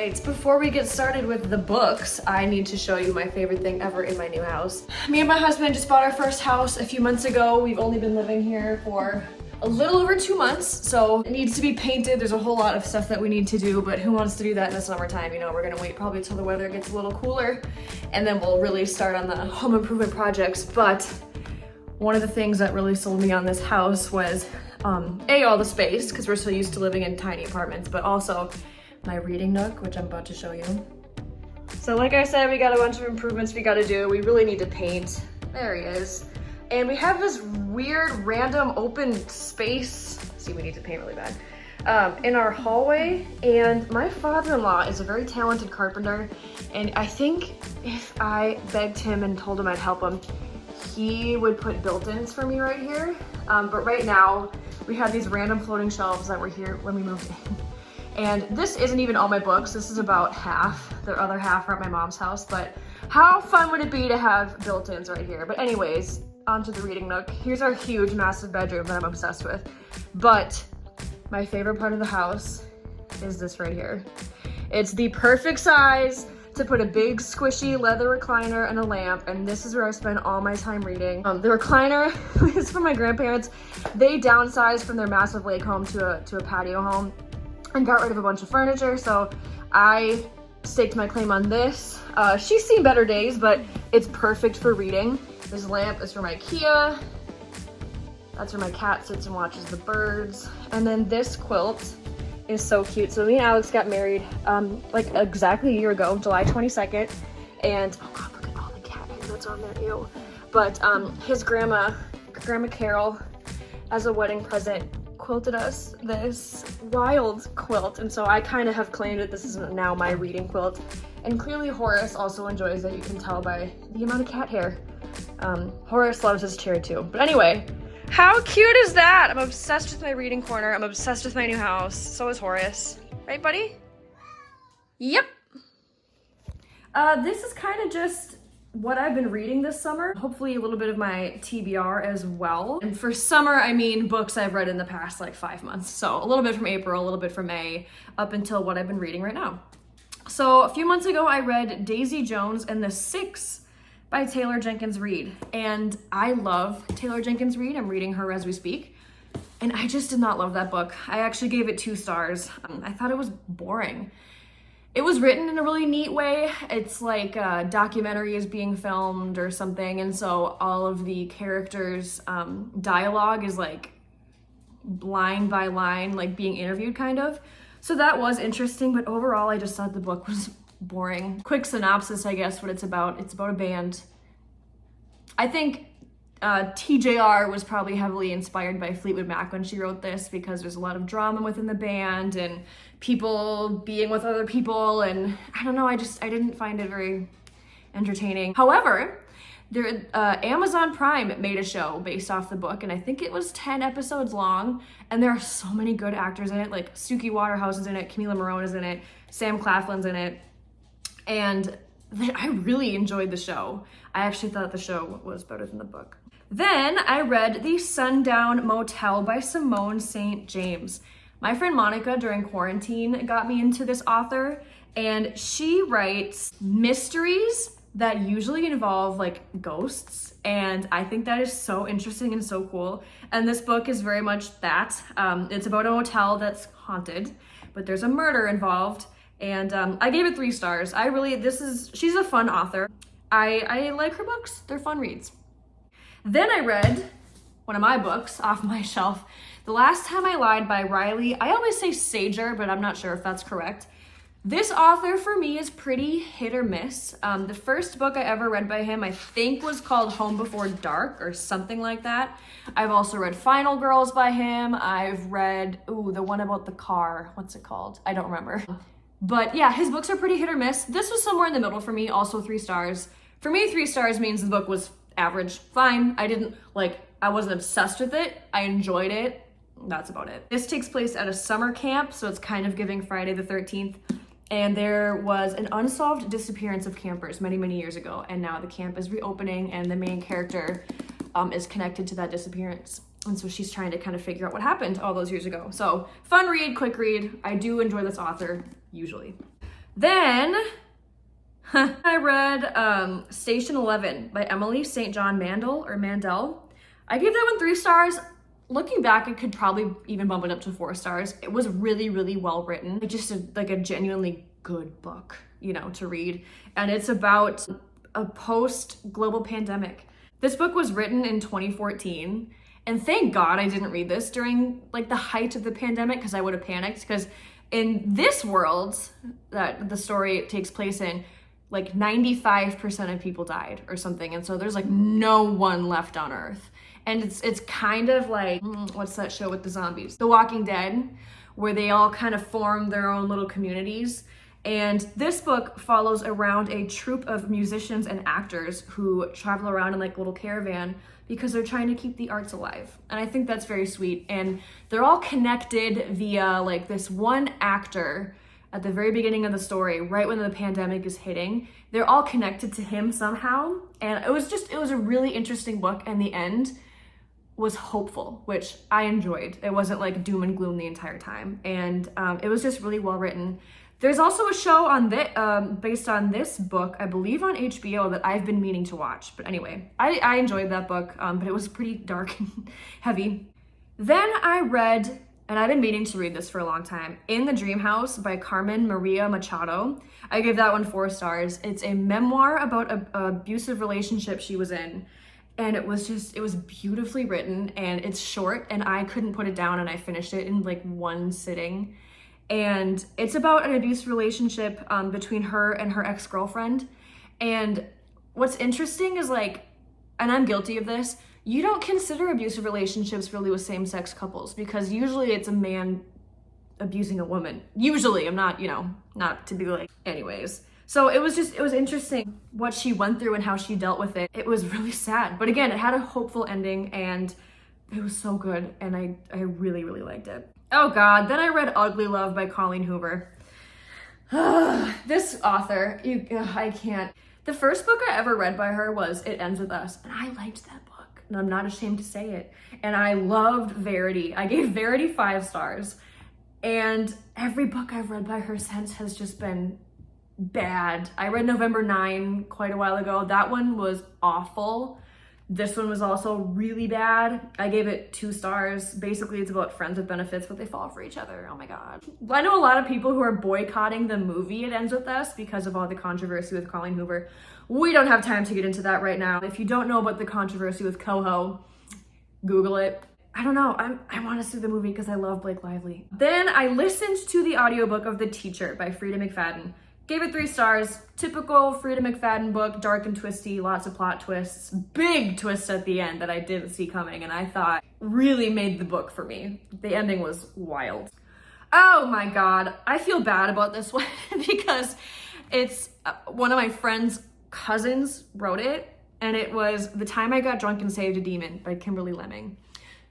right, before we get started with the books, I need to show you my favorite thing ever in my new house. Me and my husband just bought our first house a few months ago. We've only been living here for a little over 2 months, so it needs to be painted. There's a whole lot of stuff that we need to do, but who wants to do that in the summertime? You know, we're gonna wait probably till the weather gets a little cooler, and then we'll really start on the home improvement projects. But one of the things that really sold me on this house was all the space, because we're so used to living in tiny apartments, but also my reading nook, which I'm about to show you. So like I said, we got a bunch of improvements we gotta do. We really need to paint. There he is. And we have this weird random open space. See, we need to paint really bad. In our hallway, and my father-in-law is a very talented carpenter, and I think if I begged him and told him I'd help him, he would put built-ins for me right here. But right now, we have these random floating shelves that were here when we moved in. And this isn't even all my books. This is about half. The other half are at my mom's house, but how fun would it be to have built-ins right here? But anyways, onto the reading nook. Here's our huge, massive bedroom that I'm obsessed with. But my favorite part of the house is this right here. It's the perfect size to put a big squishy leather recliner and a lamp, and this is where I spend all my time reading. The recliner is from my grandparents. They downsized from their massive lake home to a patio home and got rid of a bunch of furniture, so I staked my claim on this. She's seen better days, but it's perfect for reading. This lamp is from IKEA. That's where my cat sits and watches the birds. And then this quilt is so cute. So me and Alex got married like exactly a year ago, July 22nd. And oh god, look at all the cat hair that's on there, ew. But his Grandma Carol, as a wedding present, quilted us this wild quilt, and so I kind of have claimed that this is now my reading quilt. And clearly Horace also enjoys it, you can tell by the amount of cat hair. Horace loves his chair too. But anyway, how cute is that? I'm obsessed with my reading corner. I'm obsessed with my new house. So is Horace. Right, buddy? Yep. This is kind of just what I've been reading this summer. Hopefully a little bit of my TBR as well. And for summer, I mean books I've read in the past like 5 months. So a little bit from April, a little bit from May, up until what I've been reading right now. So a few months ago, I read Daisy Jones and the Six by Taylor Jenkins Reid. And I love Taylor Jenkins Reid. I'm reading her as we speak. And I just did not love that book. I actually gave it 2 stars. I thought it was boring. It was written in a really neat way. It's like a documentary is being filmed or something, and so all of the characters' dialogue is like line by line, like being interviewed kind of. So that was interesting, but overall I just thought the book was boring. Quick synopsis, I guess, what it's about. It's about a band. I think TJR was probably heavily inspired by Fleetwood Mac when she wrote this, because there's a lot of drama within the band and people being with other people, and I don't know, I didn't find it very entertaining. However, Amazon Prime made a show based off the book, and I think it was 10 episodes long, and there are so many good actors in it, like Suki Waterhouse is in it, Camila Morone is in it, Sam Claflin's in it, and I really enjoyed the show. I actually thought the show was better than the book. Then I read the Sundown Motel by Simone St. James. My friend Monica during quarantine got me into this author, and she writes mysteries that usually involve like ghosts, and I think that is so interesting and so cool. And this book is very much that. It's about a motel that's haunted, but there's a murder involved, and I gave it 3 stars. She's a fun author. I like her books. They're fun reads. Then I read one of my books off my shelf, The Last Time I Lied by Riley. I always say Sager, but I'm not sure if that's correct. This author for me is pretty hit or miss. The first book I ever read by him, I think, was called Home Before Dark or something like that. I've also read Final Girls by him. I've read, the one about the car. What's it called? I don't remember. But yeah, his books are pretty hit or miss. This was somewhere in the middle for me, also 3 stars. For me, 3 stars means the book was average, fine. I wasn't obsessed with it. I enjoyed it. That's about it. This takes place at a summer camp, so it's kind of giving Friday the 13th. And there was an unsolved disappearance of campers many, many years ago. And now the camp is reopening, and the main character is connected to that disappearance. And so she's trying to kind of figure out what happened all those years ago. So fun read, quick read. I do enjoy this author, usually. Then I read Station 11 by Emily St. John Mandel. I gave that one 3 stars. Looking back, I could probably even bump it up to 4 stars. It was really, really well written. Just like a genuinely good book, you know, to read. And it's about a post-global pandemic. This book was written in 2014. And thank God I didn't read this during like the height of the pandemic, because I would have panicked. Because in this world that the story takes place in, like 95% of people died or something. And so there's like no one left on Earth. And it's kind of like, what's that show with the zombies? The Walking Dead, where they all kind of form their own little communities. And this book follows around a troupe of musicians and actors who travel around in like a little caravan because they're trying to keep the arts alive. And I think that's very sweet. And they're all connected via like this one actor at the very beginning of the story, right when the pandemic is hitting. They're all connected to him somehow. And it was a really interesting book. And the end was hopeful, which I enjoyed. It wasn't like doom and gloom the entire time. And it was just really well written. There's also a show on based on this book, I believe on HBO, that I've been meaning to watch. But anyway, I enjoyed that book, but it was pretty dark and heavy. Then I read, and I've been meaning to read this for a long time, In the Dream House by Carmen Maria Machado. I gave that one 4 stars. It's a memoir about an abusive relationship she was in. And it was beautifully written, and it's short, and I couldn't put it down, and I finished it in like one sitting. And it's about an abusive relationship between her and her ex-girlfriend. And what's interesting is like, and I'm guilty of this, you don't consider abusive relationships really with same-sex couples, because usually it's a man abusing a woman. Usually, I'm not, not to be like, anyways. So it was interesting what she went through and how she dealt with it. It was really sad. But again, it had a hopeful ending, and it was so good. And I really, really liked it. Oh God, then I read Ugly Love by Colleen Hoover. This author, I can't. The first book I ever read by her was It Ends With Us, and I liked that book, and I'm not ashamed to say it. And I loved Verity. I gave Verity 5 stars. And every book I've read by her since has just been bad. I read November 9 quite a while ago. That one was awful. This one was also really bad. I gave it 2 stars. Basically, it's about friends with benefits, but they fall for each other. Oh my God. I know a lot of people who are boycotting the movie It Ends With Us because of all the controversy with Colleen Hoover. We don't have time to get into that right now. If you don't know about the controversy with Coho, Google it. I don't know, I want to see the movie because I love Blake Lively. Then I listened to the audiobook of The Teacher by Freida McFadden. Gave it 3 stars. Typical Freida McFadden book, dark and twisty, lots of plot twists, big twist at the end that I didn't see coming, and I thought really made the book for me. The ending was wild. Oh my God, I feel bad about this one because it's one of my friend's cousins wrote it, and it was The Time I Got Drunk and Saved a Demon by Kimberly Lemming.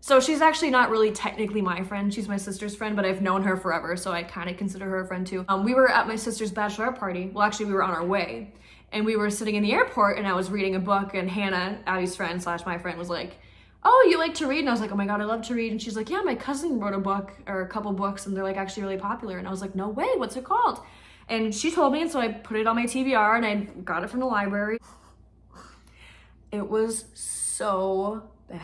So she's actually not really technically my friend. She's my sister's friend, but I've known her forever, so I kind of consider her a friend too. We were at my sister's bachelorette party. Well, actually, we were on our way, and we were sitting in the airport, and I was reading a book, and Hannah, Abby's friend / my friend, was like, "Oh, you like to read?" And I was like, "Oh my God, I love to read." And she's like, "Yeah, my cousin wrote a book or a couple books, and they're like actually really popular." And I was like, "No way, what's it called?" And she told me, and so I put it on my TBR, and I got it from the library. It was so bad.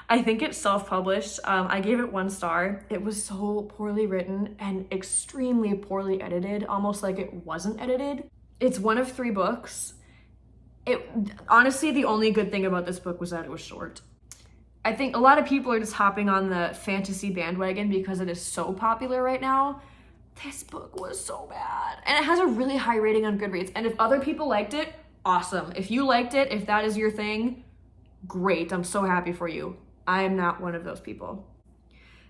I think it's self-published. I gave it 1 star. It was so poorly written and extremely poorly edited, almost like it wasn't edited. It's one of 3 books. Honestly, the only good thing about this book was that it was short. I think a lot of people are just hopping on the fantasy bandwagon because it is so popular right now. This book was so bad. And it has a really high rating on Goodreads. And if other people liked it, awesome. If you liked it, if that is your thing, great. I'm so happy for you. I am not one of those people.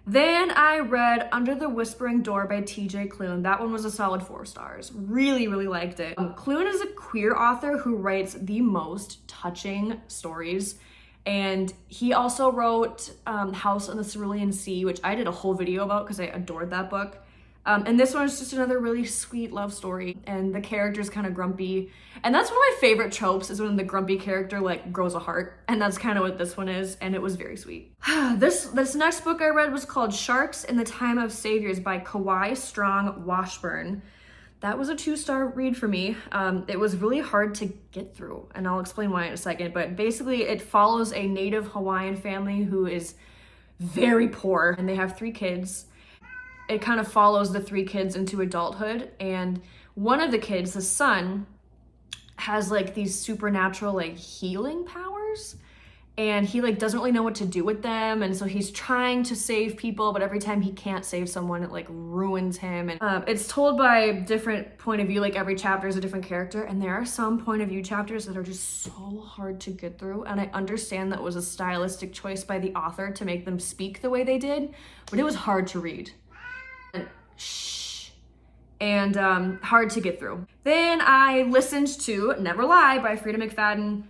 Then I read Under the Whispering Door by TJ Klune. That one was a solid 4 stars. Really, really liked it. Klune is a queer author who writes the most touching stories. And he also wrote House on the Cerulean Sea, which I did a whole video about because I adored that book. And this one is just another really sweet love story, and the character's kind of grumpy. And that's one of my favorite tropes, is when the grumpy character like grows a heart, and that's kind of what this one is, and it was very sweet. This next book I read was called Sharks in the Time of Saviors by Kawai Strong Washburn. that was a 2-star read for me. It was really hard to get through, and I'll explain why in a second, but basically it follows a native Hawaiian family who is very poor, and they have 3 kids. It kind of follows the 3 kids into adulthood, and one of the kids, the son, has like these supernatural like healing powers, and he like doesn't really know what to do with them, and so he's trying to save people, but every time he can't save someone, it like ruins him. And it's told by different point of view, like every chapter is a different character, and there are some point of view chapters that are just so hard to get through, and I understand that was a stylistic choice by the author to make them speak the way they did, but it was hard to read and hard to get through. Then I listened to Never Lie by Freida McFadden.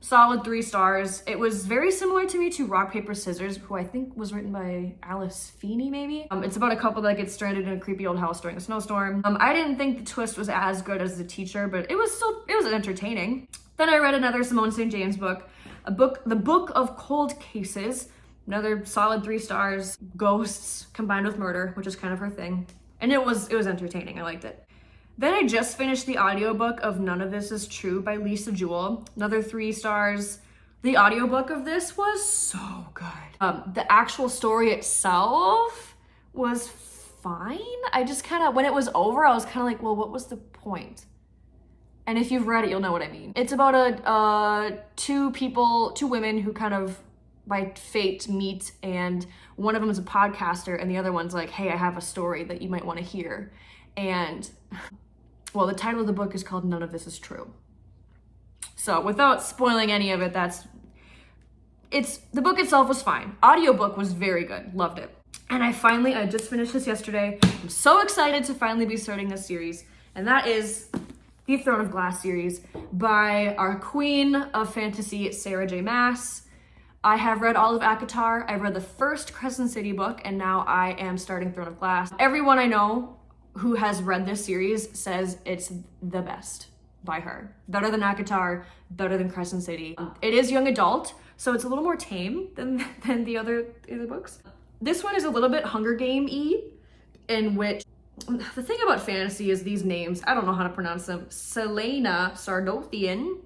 Solid 3 stars. It was very similar to me to Rock, Paper, Scissors, who I think was written by Alice Feeney, maybe. It's about a couple that gets stranded in a creepy old house during a snowstorm. I didn't think the twist was as good as The Teacher, but it was entertaining. Then I read another Simone St. James book, The Book of Cold Cases, another solid 3 stars, ghosts combined with murder, which is kind of her thing. And it was entertaining, I liked it. Then I just finished the audiobook of None of This Is True by Lisa Jewell, another 3 stars. The audiobook of this was so good. The actual story itself was fine. I just kind of, when it was over, I was kind of like, well, what was the point? And if you've read it, you'll know what I mean. It's about 2 women who kind of by fate meet, and one of them is a podcaster and the other one's like, hey, I have a story that you might want to hear. And well, the title of the book is called None of This Is True. So without spoiling any of it, the book itself was fine. Audiobook was very good, loved it. And I just finished this yesterday. I'm so excited to finally be starting this series. And that is the Throne of Glass series by our queen of fantasy, Sarah J. Maas. I have read all of ACOTAR. I've read the first Crescent City book, and now I am starting Throne of Glass. Everyone I know who has read this series says it's the best by her. Better than ACOTAR, better than Crescent City. It is young adult, so it's a little more tame than the other books. This one is a little bit Hunger Game-y, in which, the thing about fantasy is these names, I don't know how to pronounce them. Selena Sardothian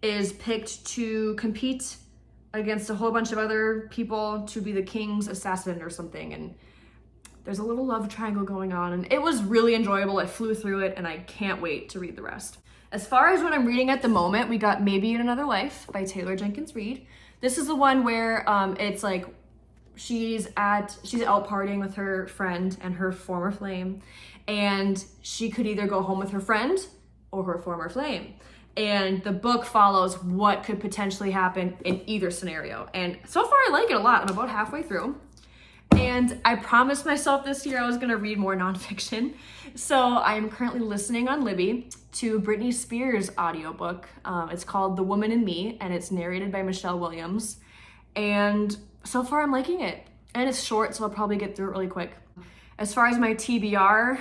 is picked to compete against a whole bunch of other people to be the king's assassin or something, and there's a little love triangle going on, and it was really enjoyable. I flew through it, and I can't wait to read the rest. As far as what I'm reading at the moment, we got Maybe in Another Life by Taylor Jenkins Reid. This is the one where it's like she's out partying with her friend and her former flame, and she could either go home with her friend or her former flame. And the book follows what could potentially happen in either scenario. And so far I like it a lot. I'm about halfway through. And I promised myself this year I was gonna read more nonfiction. So I'm currently listening on Libby to Britney Spears' audiobook. It's called The Woman in Me, and it's narrated by Michelle Williams. And so far I'm liking it. And it's short, so I'll probably get through it really quick. As far as my TBR,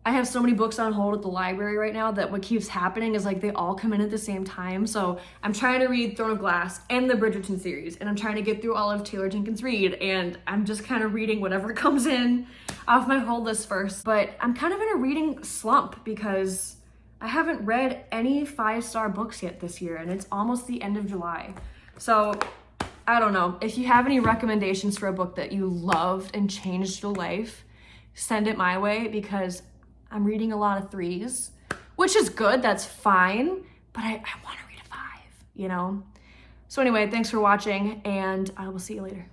I have so many books on hold at the library right now that what keeps happening is like they all come in at the same time. So I'm trying to read Throne of Glass and the Bridgerton series, and I'm trying to get through all of Taylor Jenkins Reid, and I'm just kind of reading whatever comes in off my hold list first. But I'm kind of in a reading slump because I haven't read any 5-star books yet this year, and it's almost the end of July. So I don't know. If you have any recommendations for a book that you loved and changed your life, send it my way, because I'm reading a lot of 3s, which is good, that's fine, but I want to read a 5, you know? So anyway, thanks for watching, and I will see you later.